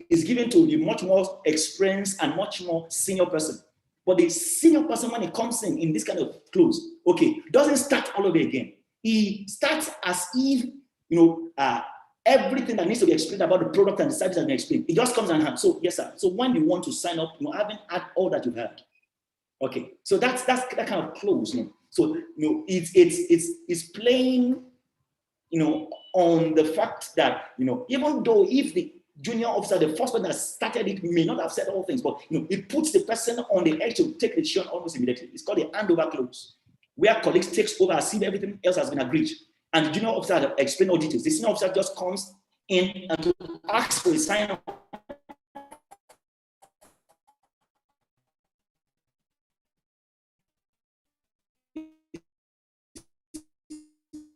is given to the much more experienced and much more senior person. But the senior person, when he comes in this kind of clause, okay, doesn't start all over again. He starts as if everything that needs to be explained about the product and the service has been explained. It just comes in hand. So yes, sir. So when you want to sign up, having had all that you've had. Okay, so that's that kind of clause. So it's playing on the fact that even though if the junior officer, the first one that started it, may not have said all things, but it puts the person on the edge to take the decision almost immediately. It's called the handover clause, where colleagues takes over as if everything else has been agreed, and the junior officer explain all details. The senior officer just comes in and to ask for a sign off.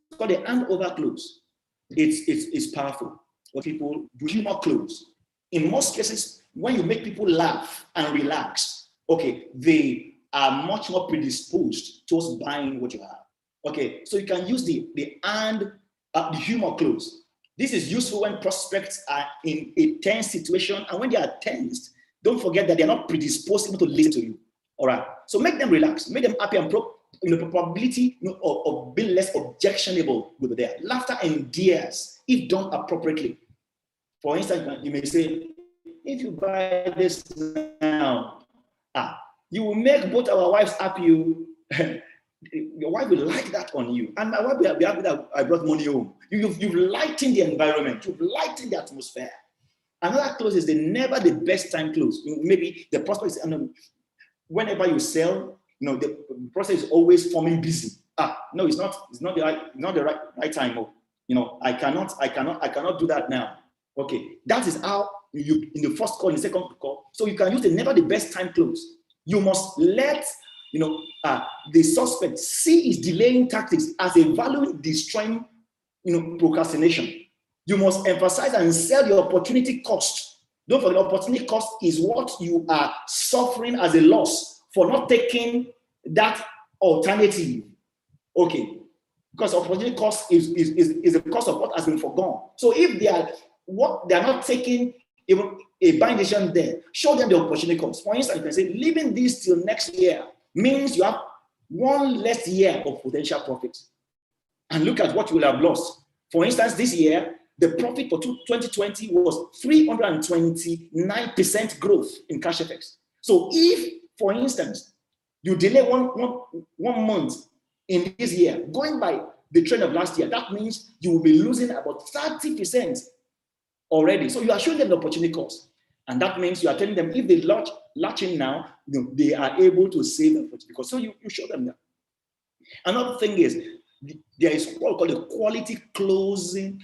It's called the handover clause. It's powerful. What people do humor clause. In most cases, when you make people laugh and relax, okay, they are much more predisposed towards buying what you have. Okay, so you can use the humor clause. This is useful when prospects are in a tense situation, and when they are tensed, don't forget that they're not predisposed even to listen to you. All right. So make them relax, make them happy, and probability of being less objectionable will be there. Laughter endears if done appropriately. For instance, you may say, if you buy this now, you will make both our wives happy. Your wife will like that on you, and my wife will be happy that I brought money home. You've lightened the environment, you've lightened the atmosphere. Another close is never the best time close. Maybe the prospect is, whenever you sell, the process is always forming busy. No, it's not the right time. I cannot do that now. Okay, that is how you, in the first call, in the second call. So you can use the never the best time close. You must let the suspect see his delaying tactics as a value destroying procrastination. You must emphasize and sell the opportunity cost. Don't forget, opportunity cost is what you are suffering as a loss for not taking that alternative. Okay, because opportunity cost is the cost of what has been forgone. So if they are not taking even a buying decision there, show them the opportunity cost. For instance, you can say, leaving this till next year means you have one less year of potential profits. And look at what you will have lost. For instance, this year, the profit for 2020 was 329% growth in cash effects. So if, for instance, you delay one month in this year, going by the trend of last year, that means you will be losing about 30% already. So you are showing them the opportunity cost. And that means you are telling them if they latch in now, they are able to save the opportunity cost. So you show them that. Another thing is, there is what we call the quality closing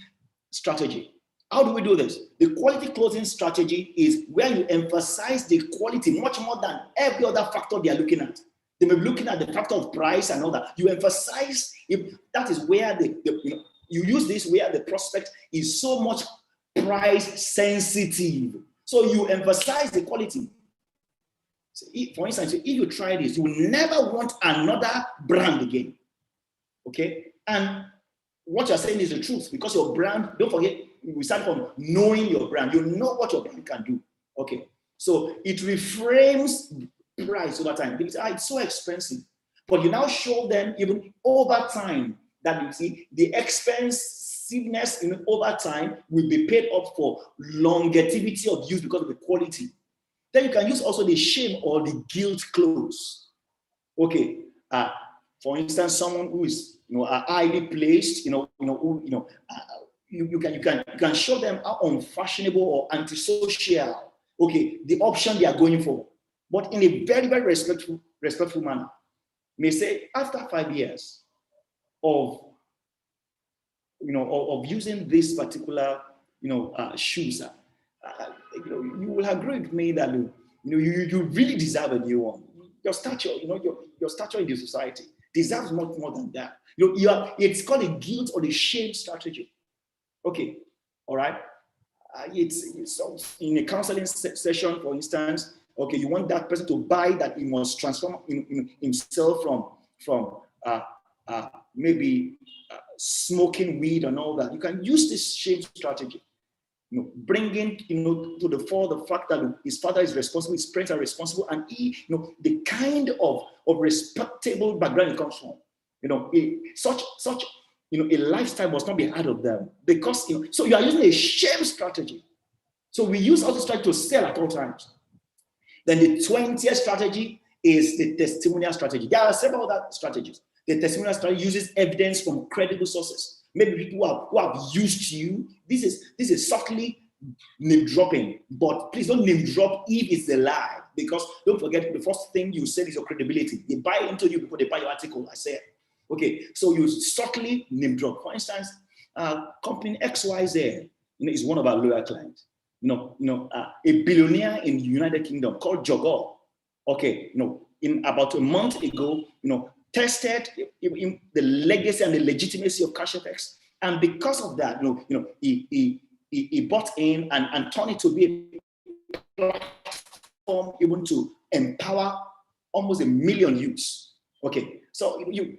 strategy. How do we do this? The quality closing strategy is where you emphasize the quality much more than every other factor they are looking at. They may be looking at the factor of price and all that. You emphasize, if that is where you use this where the prospect is so much price sensitive. So you emphasize the quality. So for instance, if you try this, you will never want another brand again. Okay? And what you're saying is the truth, because your brand, don't forget, we start from knowing your brand. You know what your brand can do. Okay. So it reframes price over time. Because it's so expensive. But you now show them even over time that you see the expensiveness over time will be paid up for longevity of use because of the quality. Then you can use also the shame or the guilt clause. Okay. For instance, someone who is highly placed, you can show them how unfashionable or antisocial, okay, the option they are going for, but in a very, very respectful manner. May say after 5 years of using this particular shoes, you will agree with me that you really deserve a new one. Your stature, your stature in the society deserves much more than that. It's called a guilt or the shame strategy. Okay, all right. It's in a counseling session, for instance. Okay, you want that person to buy that he must transform himself from maybe smoking weed and all that. You can use this shame strategy. Bringing to the fore the fact that his father is responsible, his parents are responsible, and he, the kind of respectable background he comes from. Such a lifestyle must not be out of them, because so you are using a shame strategy. So we use all this strategy to sell at all times. Then the 20th strategy is the testimonial strategy. There are several other strategies. The testimonial strategy uses evidence from credible sources. Maybe people who have used you. This is subtly name dropping, but please don't name drop if it's a lie, because don't forget the first thing you said is your credibility. They buy into you before they buy your article. I said, okay, so you subtly name drop. For instance, company XYZ, is one of our loyal clients. A billionaire in the United Kingdom called Jogor. Okay, in about a month ago, tested the legacy and the legitimacy of cash effects, and because of that, he bought in and turned it to be a platform even to empower almost 1 million youths. Okay, so you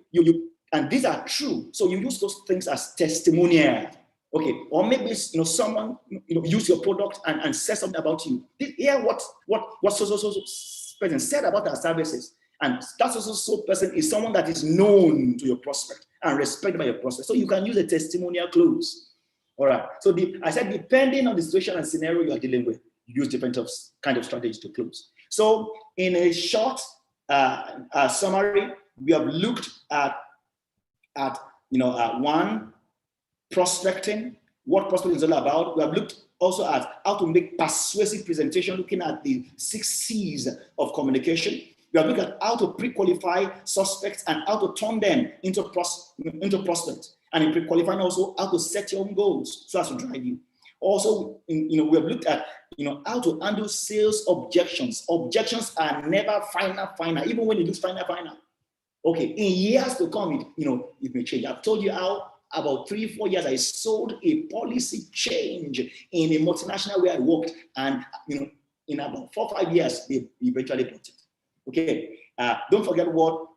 and these are true. So you use those things as testimonial. Okay, or maybe someone use your product and say something about you. Hear what so person said about our services, and that so person is someone that is known to your prospect and respected by your prospect. So you can use a testimonial close. All right. So I said depending on the situation and scenario you are dealing with, you use different kind of strategies to close. So in a short summary, we have looked at one, prospecting, what prospecting is all about. We have looked also at how to make persuasive presentation, looking at the 6 C's of communication. We have looked at how to pre-qualify suspects and how to turn them into prospects. And in pre-qualifying also how to set your own goals so as to drive you. Also, we have looked at how to handle sales objections. Objections are never final, even when you do final. Okay, in years to come, it may change. I've told you how about 3-4 years I sold a policy change in a multinational where I worked, and in about 4 or 5 years they eventually bought it. Okay, don't forget what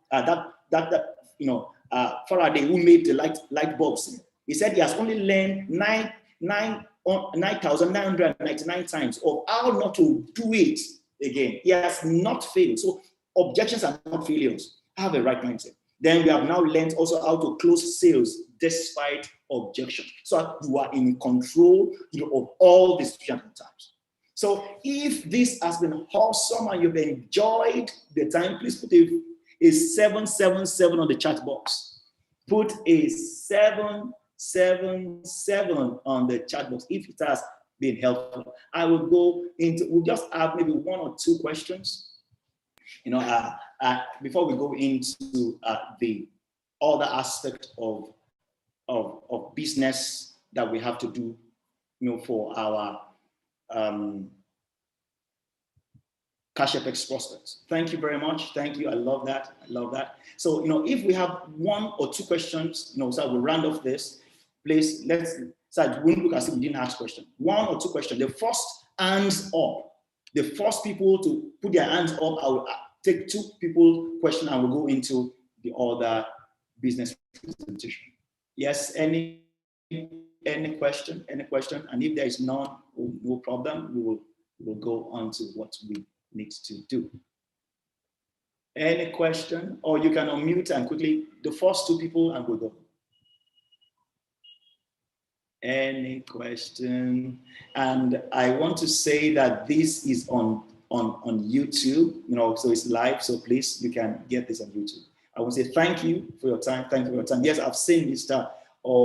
Faraday, who made the light bulbs, he said he has only learned 9,999 times of how not to do it again. He has not failed. So objections are not failures. Have a right mindset. Then we have now learned also how to close sales despite objections. So you are in control of all these different times. So if this has been awesome and you've enjoyed the time, please put a 777 on the chat box. Put a 777 on the chat box if it has been helpful. I will go into, we'll just have maybe 1 or 2 questions. Before we go into the other aspect of business that we have to do, for our Cash FX prospects. Thank you very much. Thank you. I love that. So, if we have 1 or 2 questions, so we'll round off this. Please, so we won't look as if we didn't ask questions. 1 or 2 questions. The first hands up. The first people to put their hands up, I will take 2 people question and we'll go into the other business presentation. Yes, any question? And if there is none, no problem. We'll go on to what we need to do. Any question? Or you can unmute and quickly, the first 2 people, and we'll go. Any question? And I want to say that this is on YouTube, so it's live. So please, you can get this on YouTube. I want to say thank you for your time. Yes, I've seen Mr.